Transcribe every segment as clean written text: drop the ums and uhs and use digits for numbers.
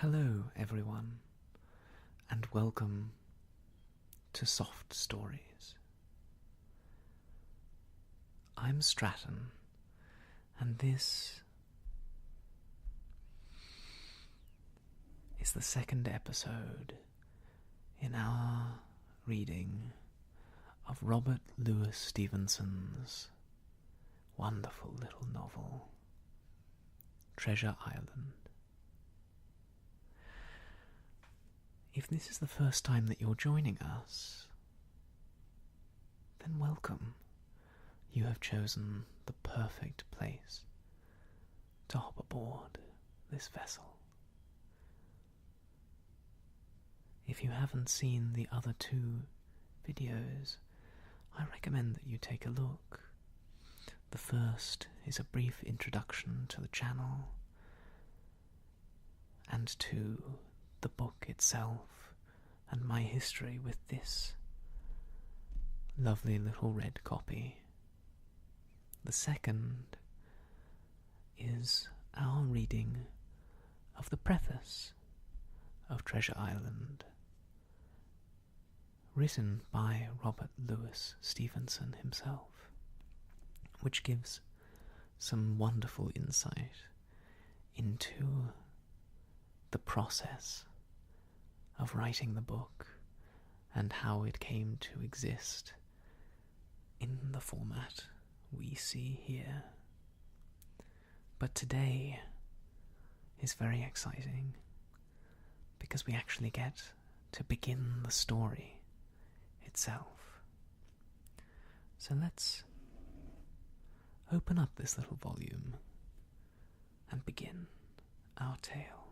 Hello, everyone, and welcome to Soft Stories. I'm Stratton, and this is the second episode in our reading of Robert Louis Stevenson's wonderful little novel, Treasure Island. If this is the first time that you're joining us, then welcome. You have chosen the perfect place to hop aboard this vessel. If you haven't seen the other two videos, I recommend that you take a look. The first is a brief introduction to the channel, and to the book itself and my history with this lovely little red copy. The second is our reading of the preface of Treasure Island, written by Robert Louis Stevenson himself, which gives some wonderful insight into the process of writing the book and how it came to exist in the format we see here. But today is very exciting because we actually get to begin the story itself. So let's open up this little volume and begin our tale.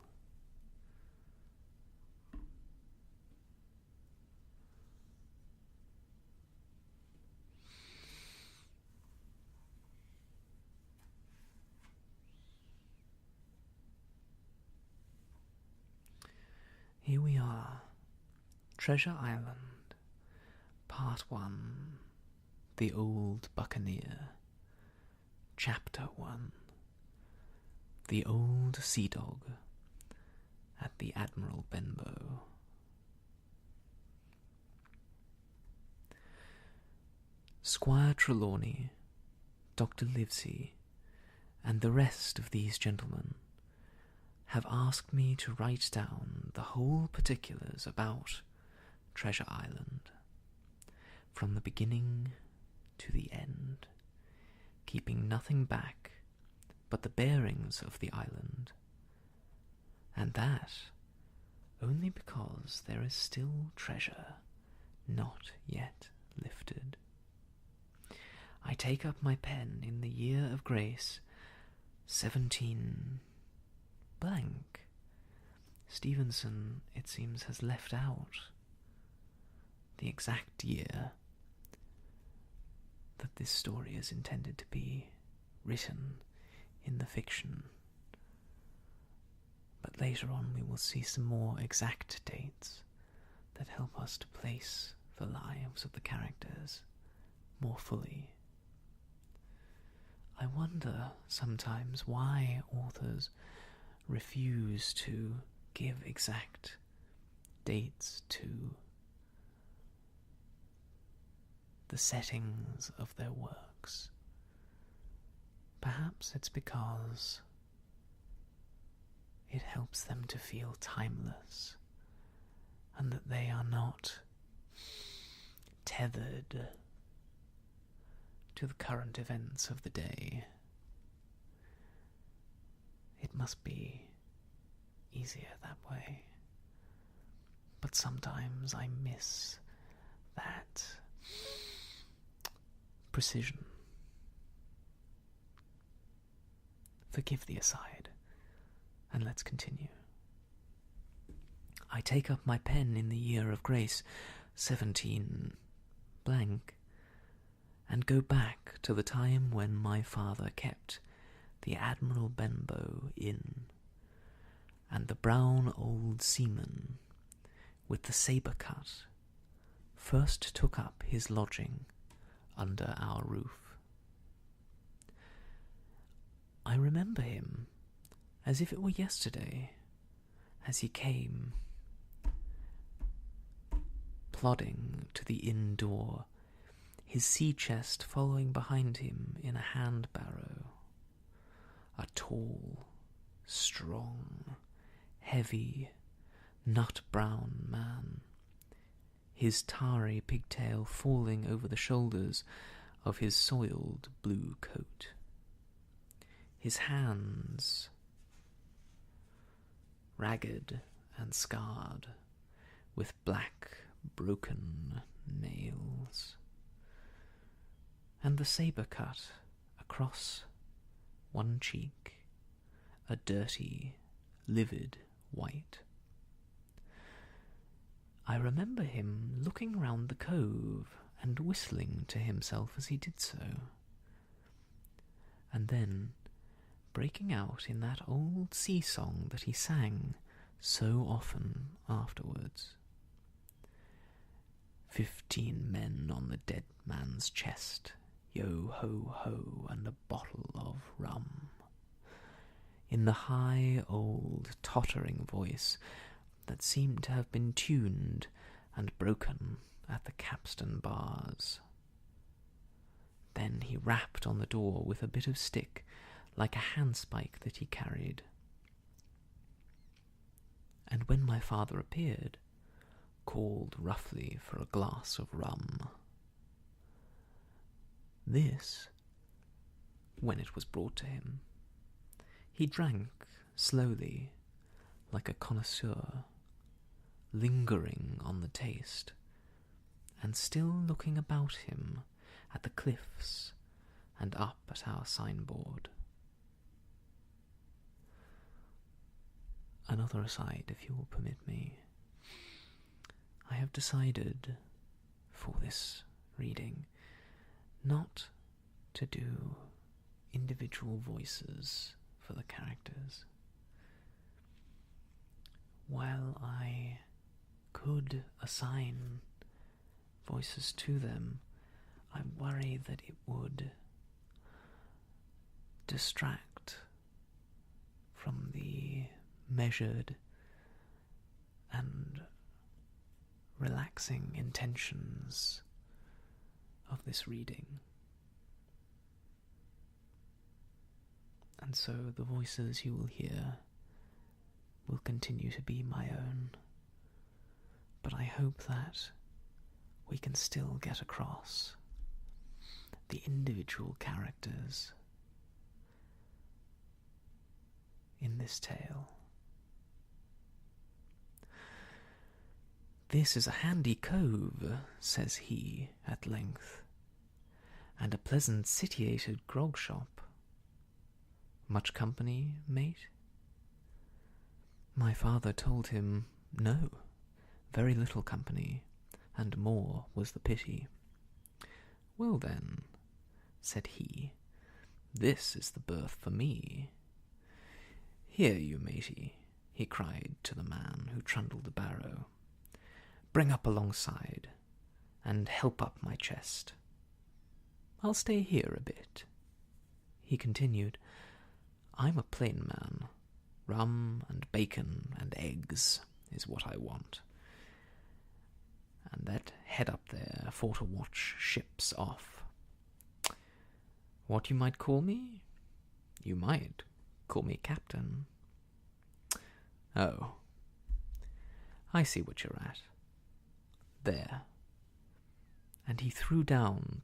Here we are, Treasure Island, Part 1, The Old Buccaneer, Chapter 1, The Old Sea Dog at the Admiral Benbow. Squire Trelawney, Dr. Livesey, and the rest of these gentlemen have asked me to write down the whole particulars about Treasure Island, from the beginning to the end, keeping nothing back but the bearings of the island, and that only because there is still treasure not yet lifted. I take up my pen in the year of grace 17 blank. Stevenson, it seems, has left out the exact year that this story is intended to be written in the fiction. But later on we will see some more exact dates that help us to place the lives of the characters more fully. I wonder sometimes why authors refuse to give exact dates to the settings of their works. Perhaps it's because it helps them to feel timeless, and that they are not tethered to the current events of the day. It must be easier that way. But sometimes I miss that precision. Forgive the aside, and let's continue. I take up my pen in the year of grace 17 blank, and go back to the time when my father kept the Admiral Benbow Inn, and the brown old seaman with the sabre cut first took up his lodging under our roof. I remember him as if it were yesterday, as he came, plodding to the inn door, his sea-chest following behind him in a hand-barrow. A tall, strong, heavy, nut-brown man, his tarry pigtail falling over the shoulders of his soiled blue coat. His hands, ragged and scarred, with black, broken nails, and the sabre cut across one cheek, a dirty, livid white. I remember him looking round the cove and whistling to himself as he did so, and then breaking out in that old sea song that he sang so often afterwards. 15 men on the dead man's chest, yo-ho-ho, and a bottle of rum, in the high old tottering voice that seemed to have been tuned and broken at the capstan bars. Then he rapped on the door with a bit of stick, like a handspike that he carried. And when my father appeared, called roughly for a glass of rum. This, when it was brought to him, he drank slowly, like a connoisseur, lingering on the taste, and still looking about him at the cliffs and up at our signboard. Another aside, if you will permit me. I have decided, for this reading, not to do individual voices for the characters. While I could assign voices to them, I worry that it would distract from the measured and relaxing intentions of this reading. And so the voices you will hear will continue to be my own, but I hope that we can still get across the individual characters in this tale. "This is a handy cove," says he at length, "and a pleasant sitiated grog shop. Much company, mate?" My father told him no, very little company, and more was the pity. "Well then," said he, "this is the berth for me. Here, you matey," he cried to the man who trundled the barrow, "bring up alongside, and help up my chest. I'll stay here a bit." He continued, "I'm a plain man. Rum and bacon and eggs is what I want. And that head up there for to watch ships off. What you might call me? You might call me Captain. Oh, I see what you're at. There." And he threw down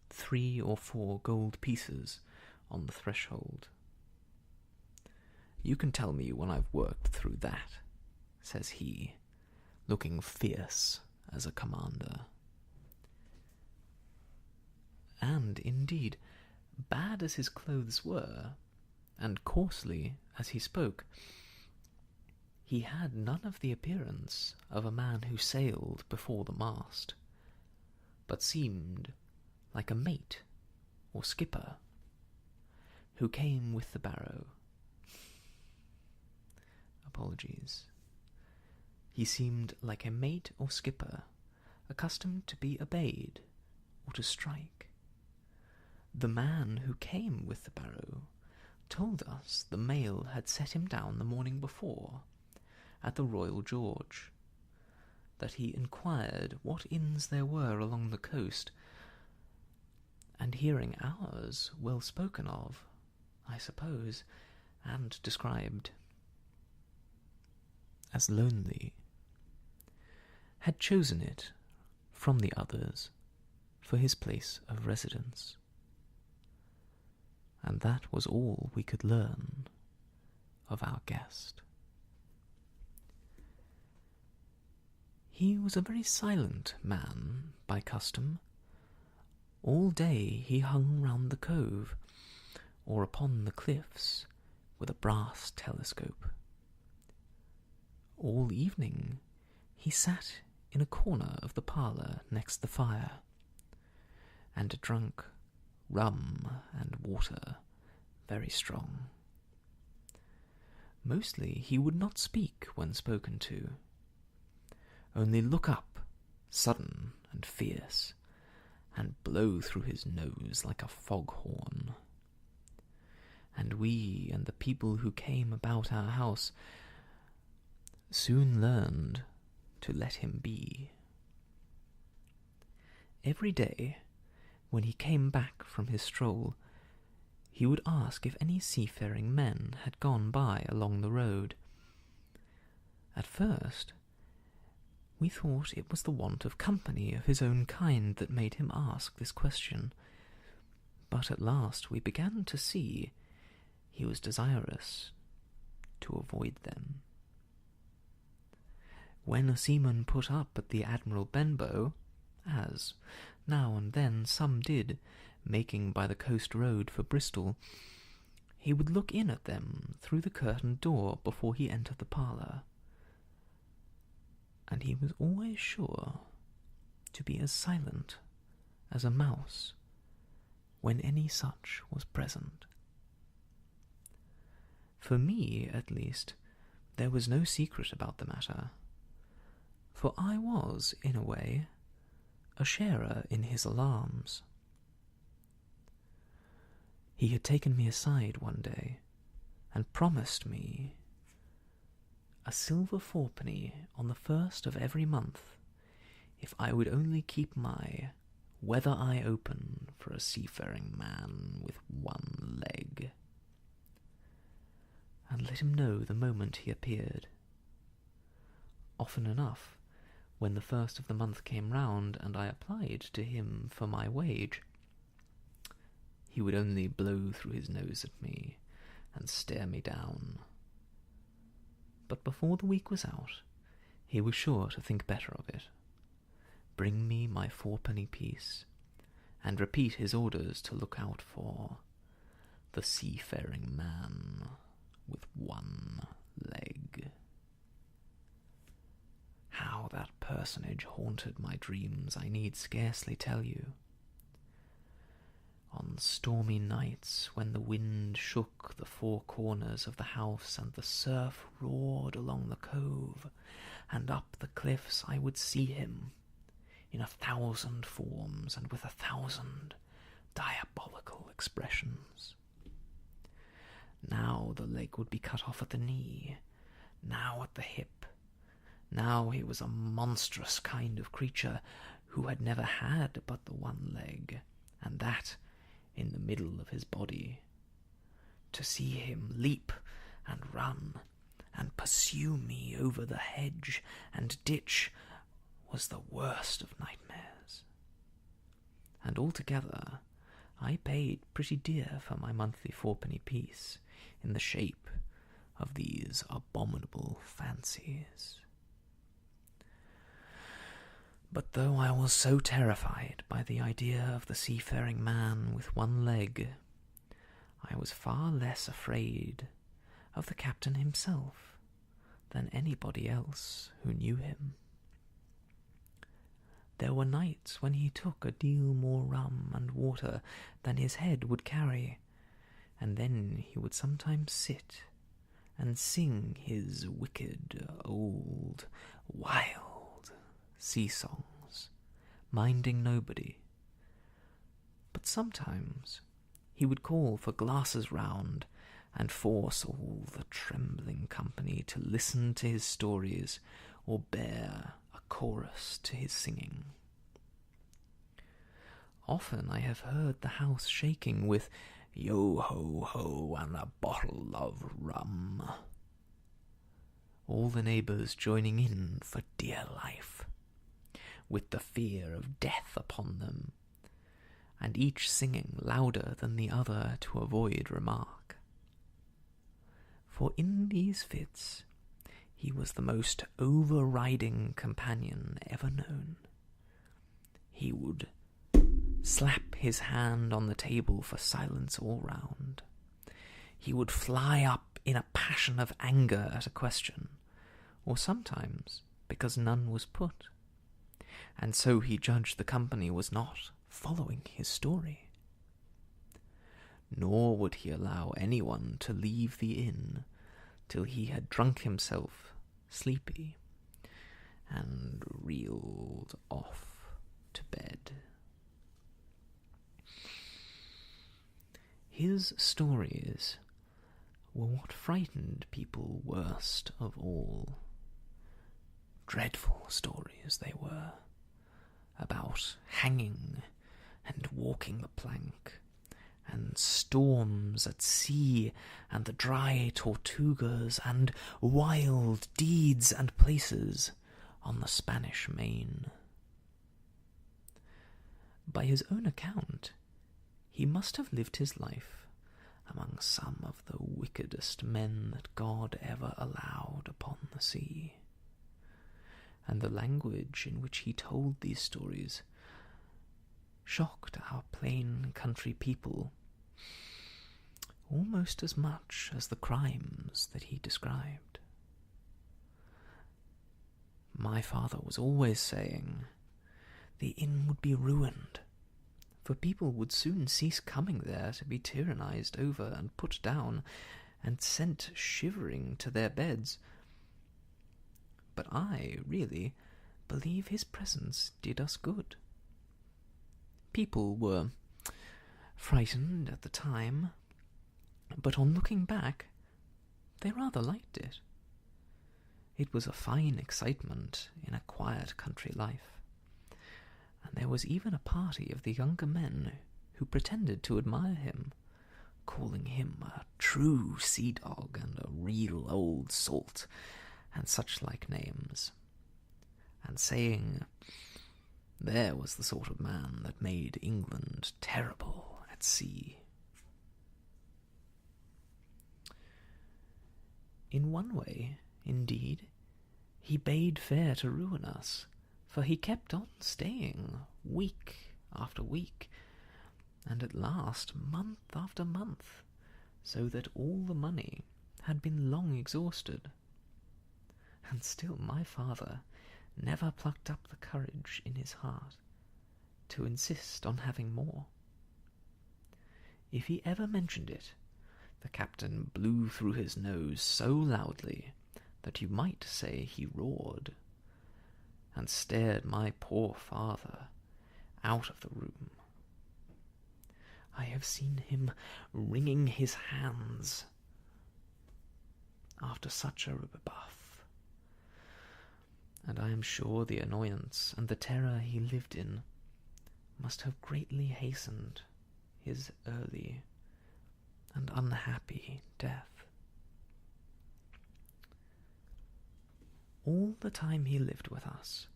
3 or 4 gold pieces on the threshold. "You can tell me when I've worked through that," says he, looking fierce as a commander. And indeed, bad as his clothes were, and coarsely as he spoke, he had none of the appearance of a man who sailed before the mast, but seemed like a mate or skipper who came with the barrow. Apologies. He seemed like a mate or skipper, accustomed to be obeyed or to strike. The man who came with the barrow told us the mail had set him down the morning before, at the Royal George, that he inquired what inns there were along the coast, and hearing ours well spoken of, I suppose, and described as lonely, had chosen it from the others for his place of residence. And that was all we could learn of our guest. He was a very silent man by custom. All day he hung round the cove, or upon the cliffs with a brass telescope. All evening he sat in a corner of the parlour next the fire, and drunk rum and water very strong. Mostly he would not speak when spoken to, only look up, sudden and fierce, and blow through his nose like a foghorn. And we and the people who came about our house soon learned to let him be. Every day, when he came back from his stroll, he would ask if any seafaring men had gone by along the road. At first, we thought it was the want of company of his own kind that made him ask this question, but at last we began to see he was desirous to avoid them. When a seaman put up at the Admiral Benbow, as now and then some did, making by the coast road for Bristol, he would look in at them through the curtained door before he entered the parlour, and he was always sure to be as silent as a mouse when any such was present. For me, at least, there was no secret about the matter, for I was, in a way, a sharer in his alarms. He had taken me aside one day and promised me a silver fourpenny on the 1st of every month if I would only keep my weather eye open for a seafaring man with one leg, and let him know the moment he appeared. Often enough, when the 1st of the month came round and I applied to him for my wage, he would only blow through his nose at me and stare me down. But before the week was out, he was sure to think better of it, bring me my fourpenny piece, and repeat his orders to look out for the seafaring man with one leg. How that personage haunted my dreams I need scarcely tell you. On stormy nights, when the wind shook the four corners of the house and the surf roared along the cove and up the cliffs, I would see him in 1,000 forms and with 1,000 diabolical expressions. Now the leg would be cut off at the knee, now at the hip. Now he was a monstrous kind of creature who had never had but the one leg, and that in the middle of his body. To see him leap and run and pursue me over the hedge and ditch was the worst of nightmares. And altogether I paid pretty dear for my monthly fourpenny piece in the shape of these abominable fancies. But though I was so terrified by the idea of the seafaring man with one leg, I was far less afraid of the captain himself than anybody else who knew him. There were nights when he took a deal more rum and water than his head would carry, and then he would sometimes sit and sing his wicked, old, wild sea songs, minding nobody. But sometimes he would call for glasses round and force all the trembling company to listen to his stories or bear a chorus to his singing. Often I have heard the house shaking with "Yo-ho-ho" and a bottle of rum, all the neighbours joining in for dear life, with the fear of death upon them, and each singing louder than the other to avoid remark. For in these fits he was the most overriding companion ever known. He would slap his hand on the table for silence all round. He would fly up in a passion of anger at a question, or sometimes because none was put, and so he judged the company was not following his story. Nor would he allow anyone to leave the inn till he had drunk himself sleepy and reeled off to bed. His stories were what frightened people worst of all. Dreadful stories they were, about hanging and walking the plank, and storms at sea, and the dry Tortugas, and wild deeds and places on the Spanish Main. By his own account, he must have lived his life among some of the wickedest men that God ever allowed upon the sea, and the language in which he told these stories shocked our plain country people almost as much as the crimes that he described. My father was always saying the inn would be ruined, for people would soon cease coming there to be tyrannized over and put down and sent shivering to their beds. But I really believe his presence did us good. People were frightened at the time, but on looking back, they rather liked it. It was a fine excitement in a quiet country life, and there was even a party of the younger men who pretended to admire him, calling him a true sea-dog and a real old salt, and such like names, and saying there was the sort of man that made England terrible at sea. In one way, indeed, he bade fair to ruin us, for he kept on staying week after week, and at last month after month, so that all the money had been long exhausted. And still my father never plucked up the courage in his heart to insist on having more. If he ever mentioned it, the captain blew through his nose so loudly that you might say he roared, and stared my poor father out of the room. I have seen him wringing his hands after such a rebuff, and I am sure the annoyance and the terror he lived in must have greatly hastened his early and unhappy death. All the time he lived with us,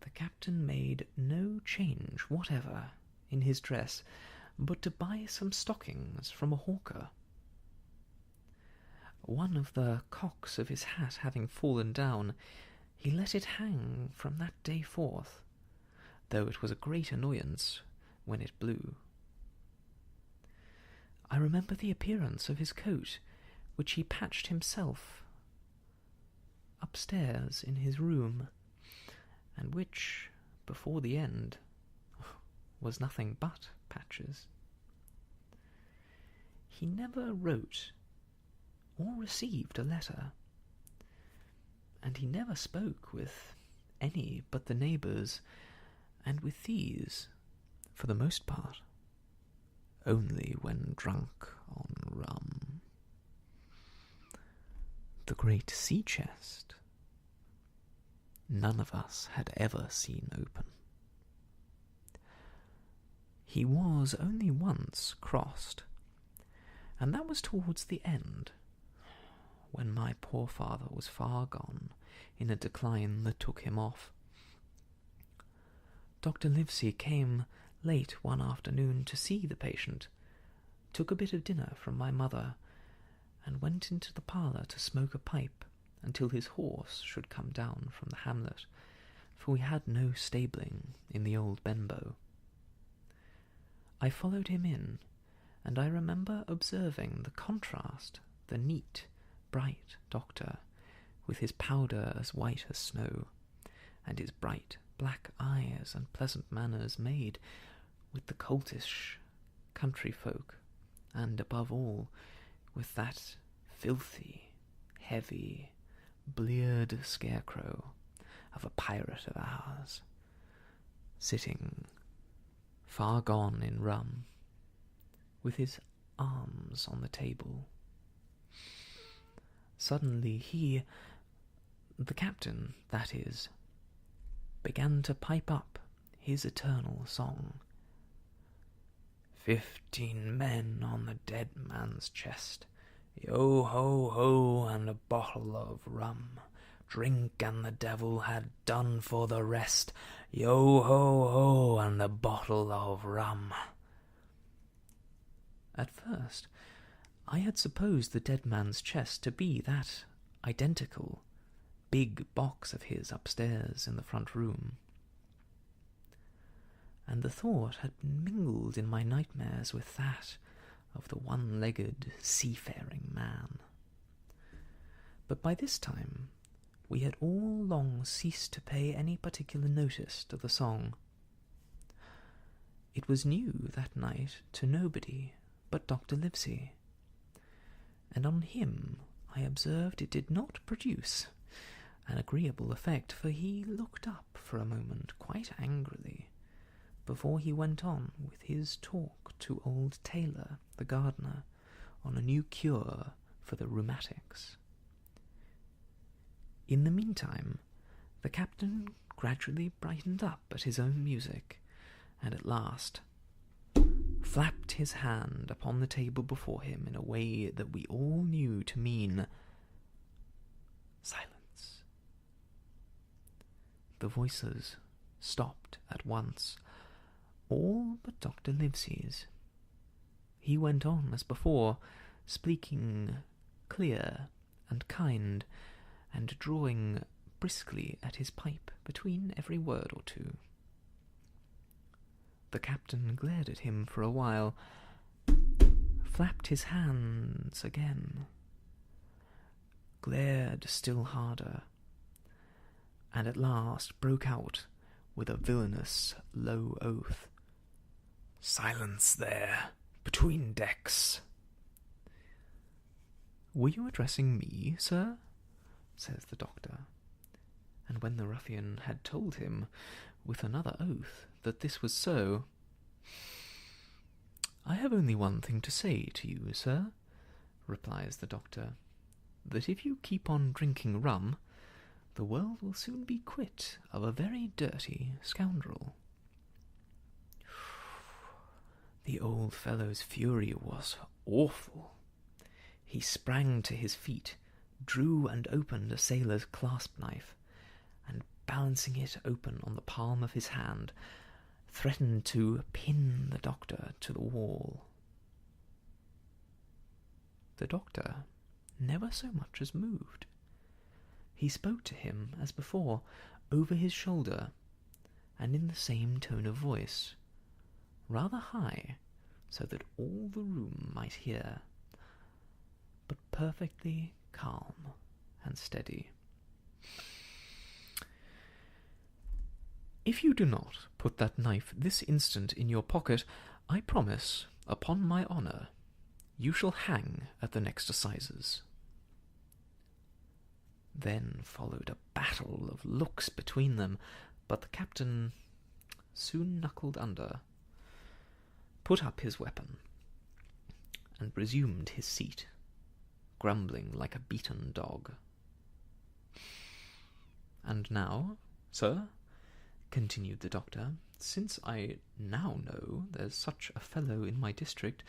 the captain made no change whatever in his dress, but to buy some stockings from a hawker. One of the cocks of his hat having fallen down, he let it hang from that day forth, though it was a great annoyance when it blew. I remember the appearance of his coat, which he patched himself upstairs in his room, and which, before the end, was nothing but patches. He never wrote or received a letter, and he never spoke with any but the neighbours, and with these, for the most part, only when drunk on rum. the great sea chest none of us had ever seen open. He was only once crossed, and that was towards the end, when my poor father was far gone in a decline that took him off. Dr. Livesey came late one afternoon to see the patient, took a bit of dinner from my mother, and went into the parlour to smoke a pipe until his horse should come down from the hamlet, for we had no stabling in the old Benbow. I followed him in, and I remember observing the contrast, the neat, bright doctor, with his powder as white as snow, and his bright black eyes and pleasant manners made with the coltish country folk, and above all with that filthy, heavy, bleared scarecrow of a pirate of ours, sitting far gone in rum, with his arms on the table. Suddenly he, the captain, that is, began to pipe up his eternal song. 15 men on the dead man's chest, yo ho ho, and a bottle of rum. Drink and the devil had done for the rest, yo ho ho, and a bottle of rum. At first, I had supposed the dead man's chest to be that identical big box of his upstairs in the front room, and the thought had been mingled in my nightmares with that of the one-legged seafaring man. But by this time we had all long ceased to pay any particular notice to the song. It was new that night to nobody but Dr. Livesey, and on him I observed it did not produce an agreeable effect, for he looked up for a moment quite angrily before he went on with his talk to old Taylor, the gardener, on a new cure for the rheumatics. In the meantime, the captain gradually brightened up at his own music, and at last flapped his hand upon the table before him in a way that we all knew to mean silence. The voices stopped at once, all but Dr. Livesey's. He went on as before, speaking clear and kind, and drawing briskly at his pipe between every word or two. The captain glared at him for a while, flapped his hands again, glared still harder, and at last broke out with a villainous low oath. "Silence there, between decks." "Were you addressing me, sir?" says the doctor. And when the ruffian had told him, with another oath, that this was so, "I have only one thing to say to you, sir," replies the doctor, "that if you keep on drinking rum, the world will soon be quit of a very dirty scoundrel." The old fellow's fury was awful. He sprang to his feet, drew and opened a sailor's clasp knife, and balancing it open on the palm of his hand, threatened to pin the doctor to the wall. The doctor never so much as moved. He spoke to him, as before, over his shoulder, and in the same tone of voice, rather high, so that all the room might hear, but perfectly calm and steady. "If you do not put that knife this instant in your pocket, I promise, upon my honour, you shall hang at the next assizes." Then followed a battle of looks between them, but the captain soon knuckled under, put up his weapon, and resumed his seat, grumbling like a beaten dog. "And now, sir," continued the doctor, "since I now know there's such a fellow in my district,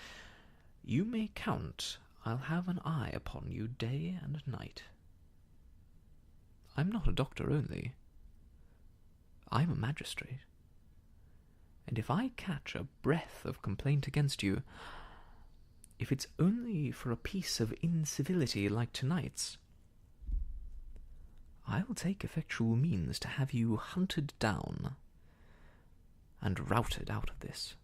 you may count I'll have an eye upon you day and night. I'm not a doctor only. I'm a magistrate. And if I catch a breath of complaint against you, if it's only for a piece of incivility like tonight's, I will take effectual means to have you hunted down and routed out of this."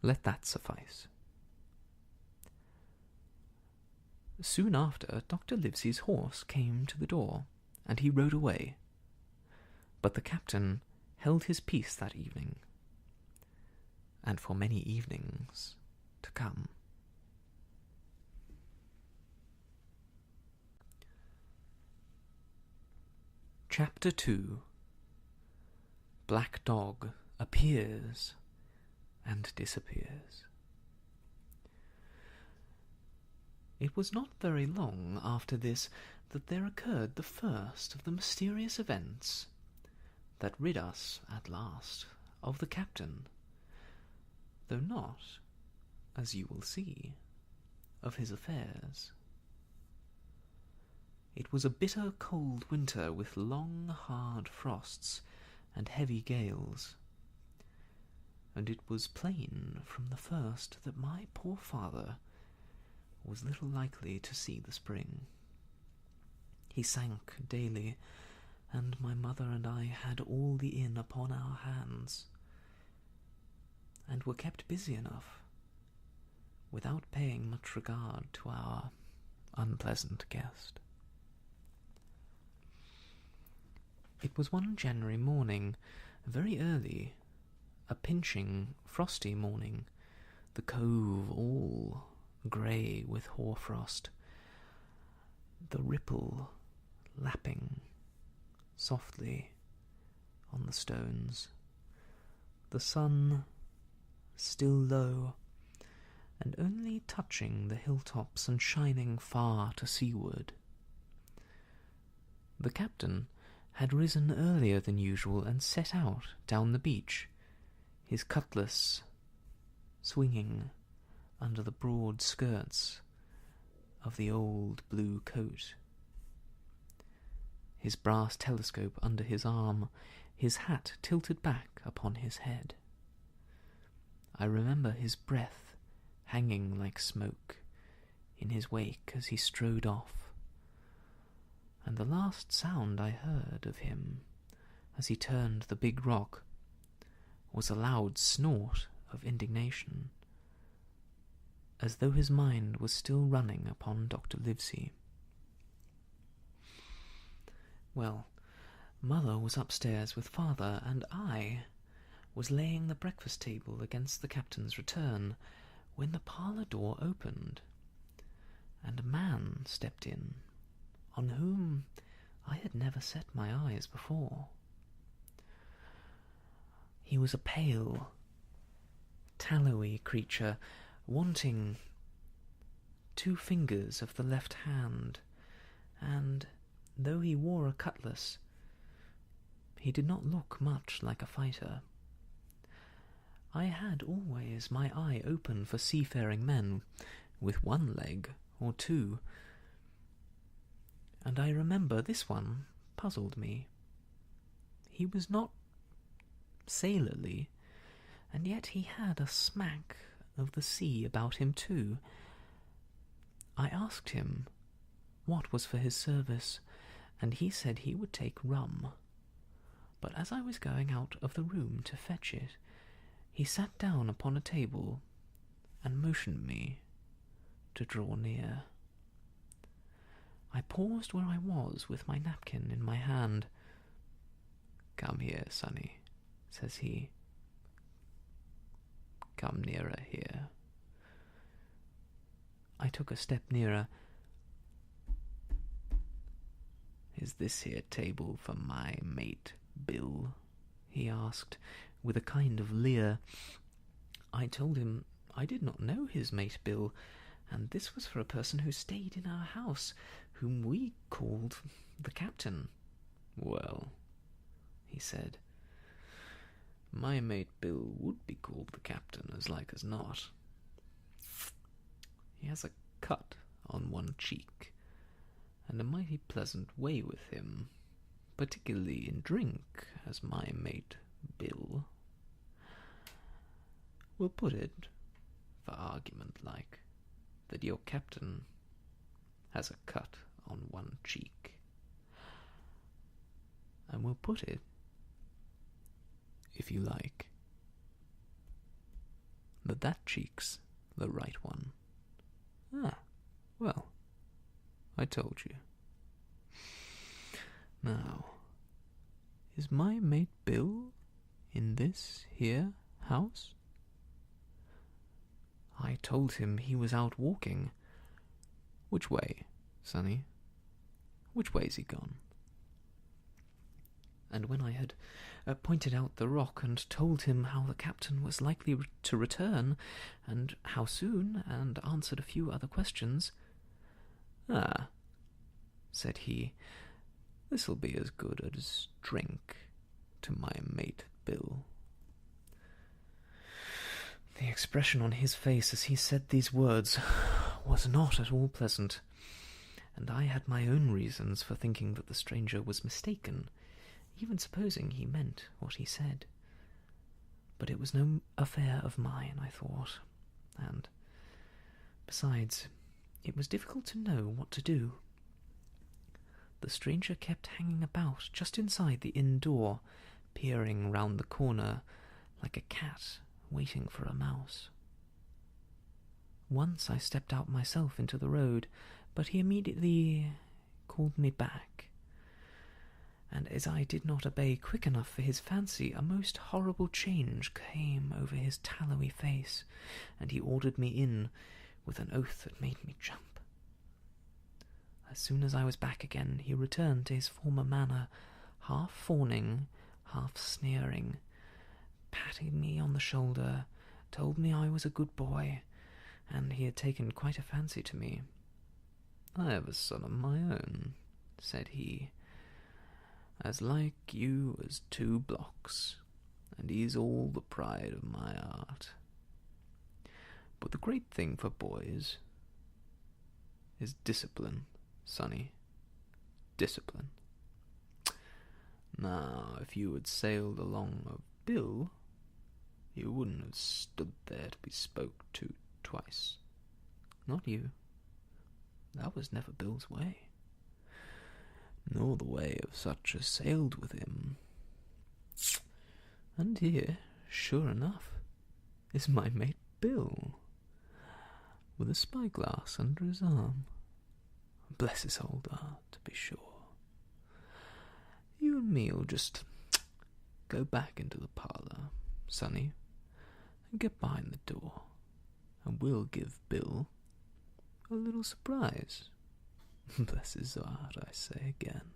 Let that suffice. Soon after, Dr. Livesey's horse came to the door, and he rode away. But the captain held his peace that evening, and for many evenings to come. Chapter 2. Black Dog appears and disappears. It was not very long after this that there occurred the first of the mysterious events that rid us, at last, of the captain, though not, as you will see, of his affairs. It was a bitter cold winter with long, hard frosts and heavy gales, and it was plain from the first that my poor father was little likely to see the spring. He sank daily, and my mother and I had all the inn upon our hands, and were kept busy enough, without paying much regard to our unpleasant guest. It was one January morning, very early, a pinching, frosty morning, the cove all grey with hoarfrost, the ripple lapping softly on the stones, the sun still low, and only touching the hilltops and shining far to seaward. The captain had risen earlier than usual and set out down the beach, his cutlass swinging under the broad skirts of the old blue coat, his brass telescope under his arm, his hat tilted back upon his head. I remember his breath hanging like smoke in his wake as he strode off, and the last sound I heard of him as he turned the big rock was a loud snort of indignation, as though his mind was still running upon Dr. Livesey. Well, Mother was upstairs with Father, and I was laying the breakfast table against the captain's return, when the parlour door opened, and a man stepped in, on whom I had never set my eyes before. He was a pale, tallowy creature, wanting 2 fingers of the left hand, and, though he wore a cutlass, he did not look much like a fighter. I had always my eye open for seafaring men with 1 leg or 2, and I remember this one puzzled me. He was not sailorly, and yet he had a smack of the sea about him too. I asked him what was for his service, and he said he would take rum. But as I was going out of the room to fetch it, he sat down upon a table and motioned me to draw near. I paused where I was with my napkin in my hand. "Come here, sonny," says he. "Come nearer here." I took a step nearer. "Is this here table for my mate, Bill?" he asked, with a kind of leer. I told him I did not know his mate Bill, and this was for a person who stayed in our house, whom we called the captain. "Well," he said, "my mate Bill would be called the captain, as like as not. He has a cut on one cheek, and a mighty pleasant way with him, particularly in drink, as my mate Bill. We'll put it, for argument like, that your captain has a cut on one cheek. And we'll put it, if you like, that cheek's the right one." "Ah, well, I told you. Now, is my mate Bill in this here house?" I told him he was out walking. "Which way, sonny? Which way's he gone?" And when I had pointed out the rock and told him how the captain was likely to return, and how soon, and answered a few other questions, "Ah," said he, "this'll be as good as drink to my mate Bill." The expression on his face as he said these words was not at all pleasant, and I had my own reasons for thinking that the stranger was mistaken, even supposing he meant what he said. But it was no affair of mine, I thought, and, besides, it was difficult to know what to do. The stranger kept hanging about just inside the inn door, peering round the corner like a cat waiting for a mouse. Once I stepped out myself into the road, but he immediately called me back, and as I did not obey quick enough for his fancy, a most horrible change came over his tallowy face, and he ordered me in with an oath that made me jump. As soon as I was back again, he returned to his former manner, half fawning, half sneering, patted me on the shoulder, told me I was a good boy, and he had taken quite a fancy to me. "I have a son of my own," said he, "as like you as 2 blocks, and he's all the pride of my heart. But the great thing for boys is discipline, sonny, discipline. Now, if you had sailed along of Bill, you wouldn't have stood there to be spoke to twice. Not you. That was never Bill's way, nor the way of such as sailed with him. And here, sure enough, is my mate Bill, with a spyglass under his arm. Bless his old heart, to be sure. You and me'll just go back into the parlour, sonny, and get behind the door, and we'll give Bill a little surprise. Bless his heart, I say again."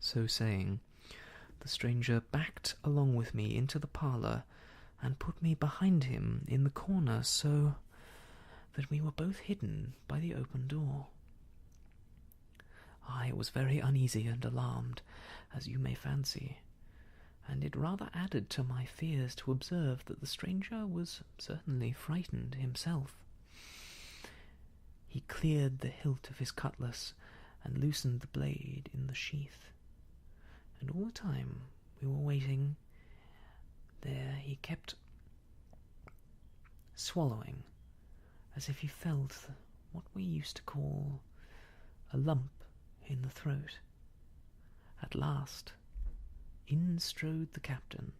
So saying, the stranger backed along with me into the parlour, and put me behind him in the corner, so that we were both hidden by the open door. I was very uneasy and alarmed, as you may fancy, and it rather added to my fears to observe that the stranger was certainly frightened himself. He cleared the hilt of his cutlass and loosened the blade in the sheath, and all the time we were waiting there he kept swallowing, as if he felt what we used to call a lump in the throat. At last, in strode the captain,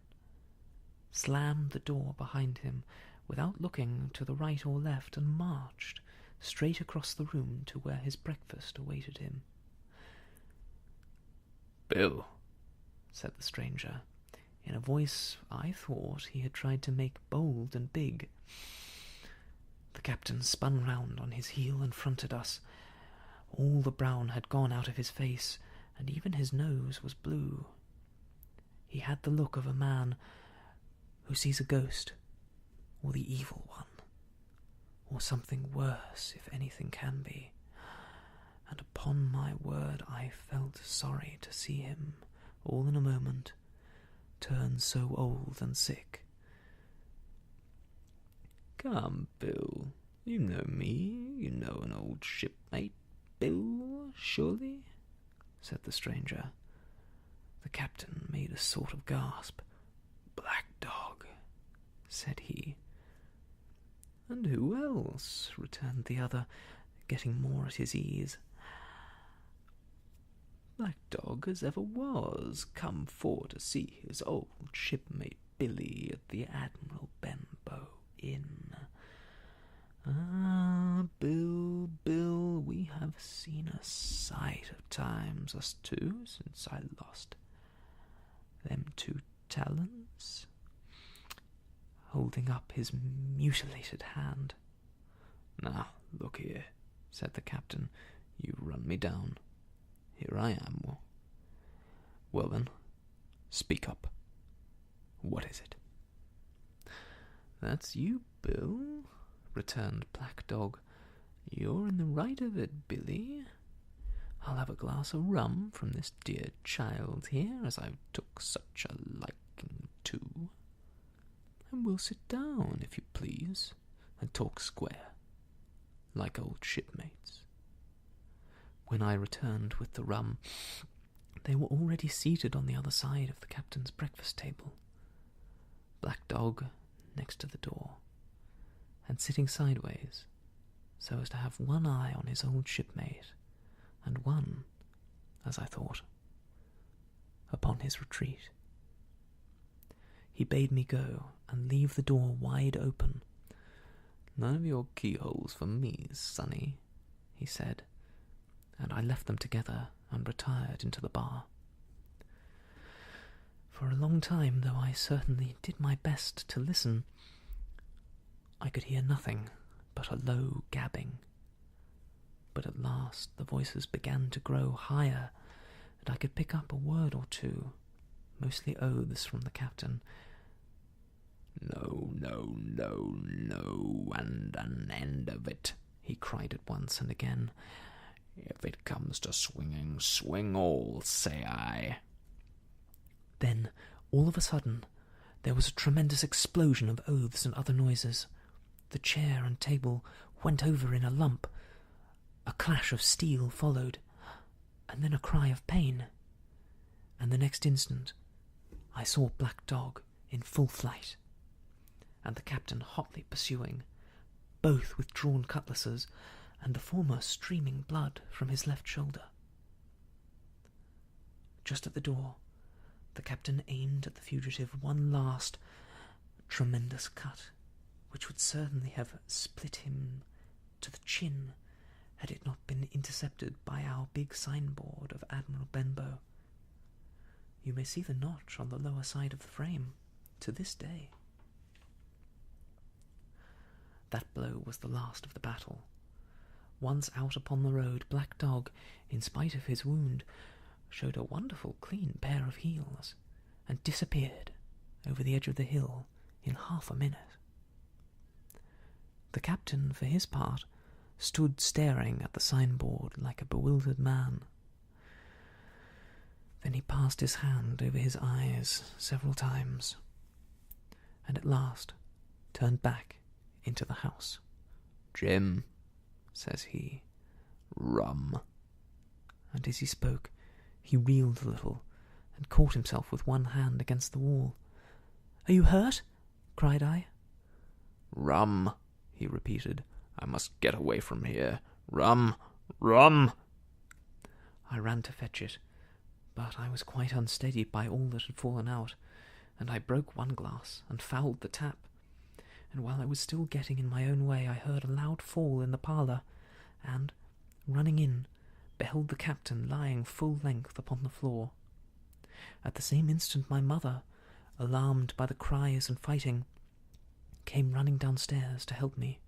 slammed the door behind him without looking to the right or left, and marched straight across the room to where his breakfast awaited him. "Bill," said the stranger, in a voice I thought he had tried to make bold and big. The captain spun round on his heel and fronted us. All the brown had gone out of his face, and even his nose was blue. He had the look of a man who sees a ghost, or the evil one, or something worse, if anything can be. And upon my word, I felt sorry to see him, all in a moment, turn so old and sick. "Come, Bill, you know me, you know an old shipmate, Bill, surely?" said the stranger. The captain made a sort of gasp. "Black Dog," said he. "And who else?" returned the other, getting more at his ease. "Black Dog as ever was, come for to see his old shipmate Billy at the Admiral Benbow Inn. Ah, Bill, Bill, we have seen a sight of times, us two, since I lost them 2 talents," holding up his mutilated hand. "Now, look here," said the captain, "you run me down. Here I am. Well then, speak up. What is it?" "That's you, Bill," returned Black Dog. "You're in the right of it, Billy. I'll have a glass of rum from this dear child here, as I've took such a liking to. And we'll sit down, if you please, and talk square, like old shipmates." When I returned with the rum, they were already seated on the other side of the captain's breakfast table, Black Dog next to the door, and sitting sideways, so as to have one eye on his old shipmate, and one, as I thought, upon his retreat. He bade me go and leave the door wide open. "None of your keyholes for me, sonny," he said, and I left them together and retired into the bar. For a long time, though I certainly did my best to listen, I could hear nothing but a low gabbing. But at last the voices began to grow higher, and I could pick up a word or two, mostly oaths from the captain. "No, no, no, no, and an end of it," he cried at once and again. "If it comes to swinging, swing all, say I." Then, all of a sudden, there was a tremendous explosion of oaths and other noises. The chair and table went over in a lump. A clash of steel followed, and then a cry of pain. And the next instant, I saw Black Dog in full flight, and the captain hotly pursuing, both with drawn cutlasses, and the former streaming blood from his left shoulder. Just at the door, the captain aimed at the fugitive one last tremendous cut, which would certainly have split him to the chin had it not been intercepted by our big signboard of Admiral Benbow. You may see the notch on the lower side of the frame to this day. That blow was the last of the battle. Once out upon the road, Black Dog, in spite of his wound, showed a wonderful clean pair of heels, and disappeared over the edge of the hill in half a minute. The captain, for his part, stood staring at the signboard like a bewildered man. Then he passed his hand over his eyes several times, and at last turned back into the house. "Jim," says he, "rum." And as he spoke, he reeled a little, and caught himself with one hand against the wall. "Are you hurt?" cried I. "Rum," he repeated. "I must get away from here. Rum, rum." I ran to fetch it, but I was quite unsteadied by all that had fallen out, and I broke one glass and fouled the tap. And while I was still getting in my own way, I heard a loud fall in the parlour, and, running in, beheld the captain lying full length upon the floor. At the same instant my mother, alarmed by the cries and fighting, came running downstairs to help me.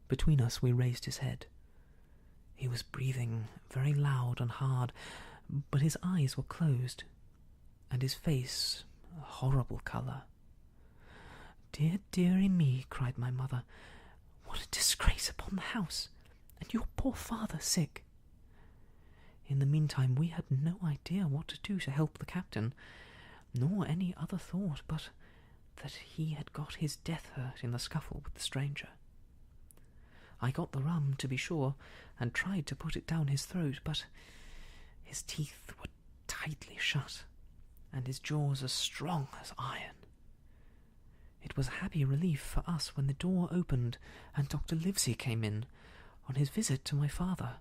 Between us we raised his head. He was breathing very loud and hard, but his eyes were closed, and his face a horrible colour. "Dear, dearie me," cried my mother. "What a disgrace upon the house, and your poor father sick." In the meantime we had no idea what to do to help the captain, nor any other thought but that he had got his death hurt in the scuffle with the stranger. I got the rum, to be sure, and tried to put it down his throat, but his teeth were tightly shut, and his jaws as strong as iron. It was a happy relief for us when the door opened and Dr. Livesey came in, on his visit to my father.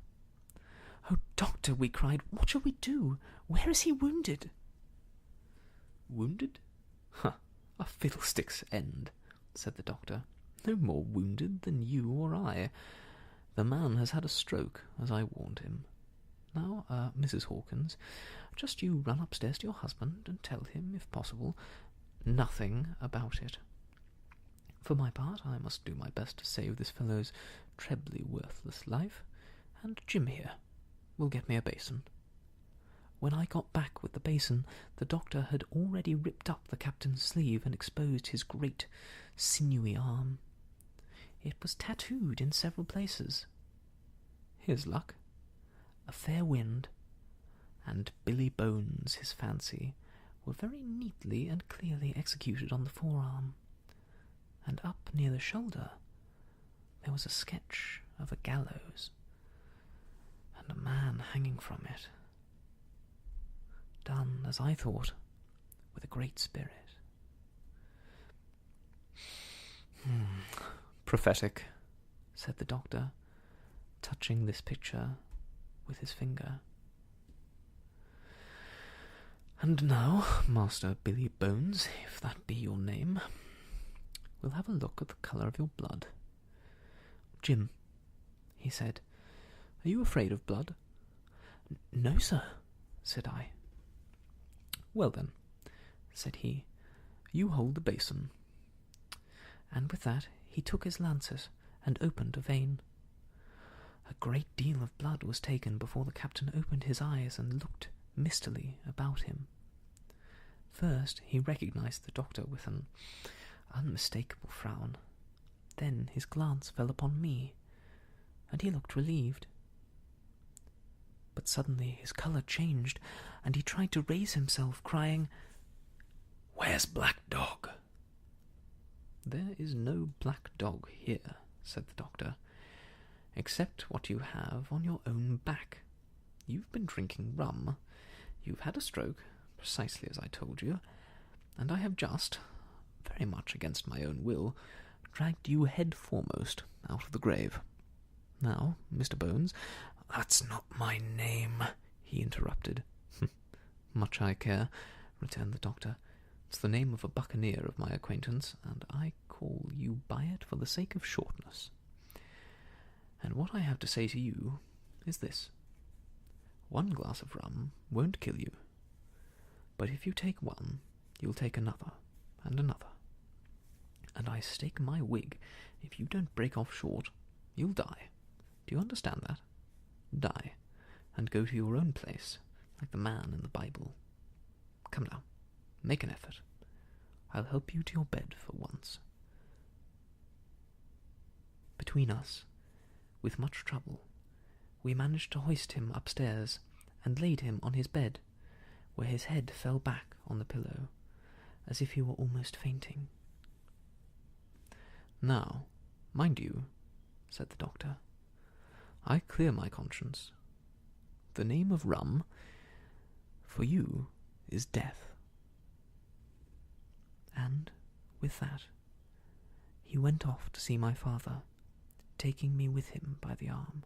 "Oh, doctor," we cried, "what shall we do? Where is he wounded?" "Wounded? A fiddlestick's end," said the doctor. "No more wounded than you or I. The man has had a stroke, as I warned him. Now, Mrs. Hawkins, just you run upstairs to your husband and tell him, if possible, nothing about it. For my part, I must do my best to save this fellow's trebly worthless life, and Jim here will get me a basin." When I got back with the basin, the doctor had already ripped up the captain's sleeve and exposed his great, sinewy arm. It was tattooed in several places. His luck, a fair wind, and Billy Bones, his fancy, were very neatly and clearly executed on the forearm, and up near the shoulder there was a sketch of a gallows, and a man hanging from it, done, as I thought, with a great spirit. "Prophetic," said the doctor, touching this picture with his finger. "And now, Master Billy Bones, if that be your name, we'll have a look at the colour of your blood. Jim," he said, "are you afraid of blood?" "No, sir," said I. "Well then," said he, "you hold the basin." And with that he took his lancet and opened a vein. A great deal of blood was taken before the captain opened his eyes and looked mistily about him. First he recognized the doctor with an unmistakable frown. Then his glance fell upon me, and he looked relieved. But suddenly his colour changed, and he tried to raise himself, crying, "Where's Black Dog?" "There is no black dog here," said the doctor, "except what you have on your own back. You've been drinking rum, you've had a stroke, precisely as I told you, and I have just, very much against my own will, dragged you head foremost out of the grave. Now, Mr. Bones—" "That's not my name," he interrupted. "Much I care," returned the doctor. "It's the name of a buccaneer of my acquaintance, and I call you by it for the sake of shortness. And what I have to say to you is this. One glass of rum won't kill you, but if you take one, you'll take another, and another. And I stake my wig, if you don't break off short, you'll die. Do you understand that? Die, and go to your own place, like the man in the Bible. Come now, make an effort. I'll help you to your bed for once." Between us, with much trouble, we managed to hoist him upstairs and laid him on his bed, where his head fell back on the pillow, as if he were almost fainting. "Now, mind you," said the doctor, "I clear my conscience. The name of rum, for you, is death." And, with that, he went off to see my father, taking me with him by the arm.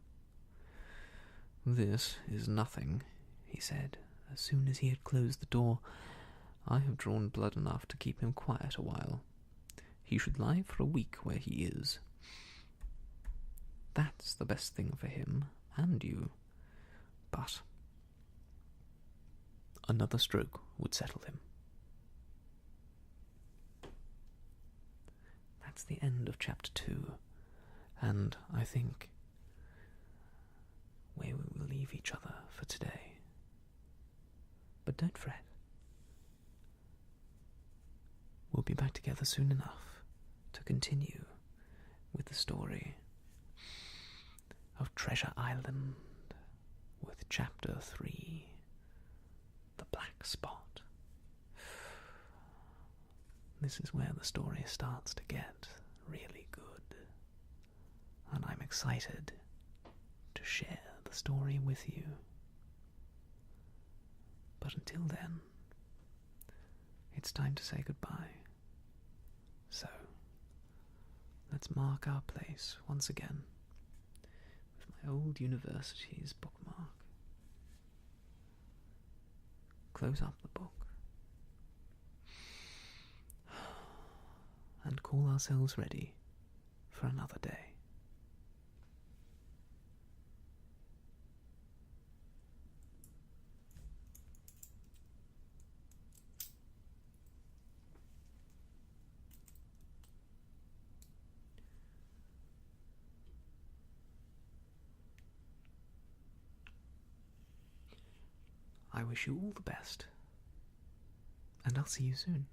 "This is nothing," he said, as soon as he had closed the door. "I have drawn blood enough to keep him quiet a while. He should lie for a week where he is. That's the best thing for him and you. But another stroke would settle him." That's the end of chapter 2, and I think where we will leave each other for today. But don't fret. We'll be back together soon enough. to continue with the story of Treasure Island with Chapter 3, The Black Spot. This is where the story starts to get really good, and I'm excited to share the story with you. But until then, it's time to say goodbye. So, let's mark our place once again with my old university's bookmark. Close up the book and call ourselves ready for another day. I wish you all the best, and I'll see you soon.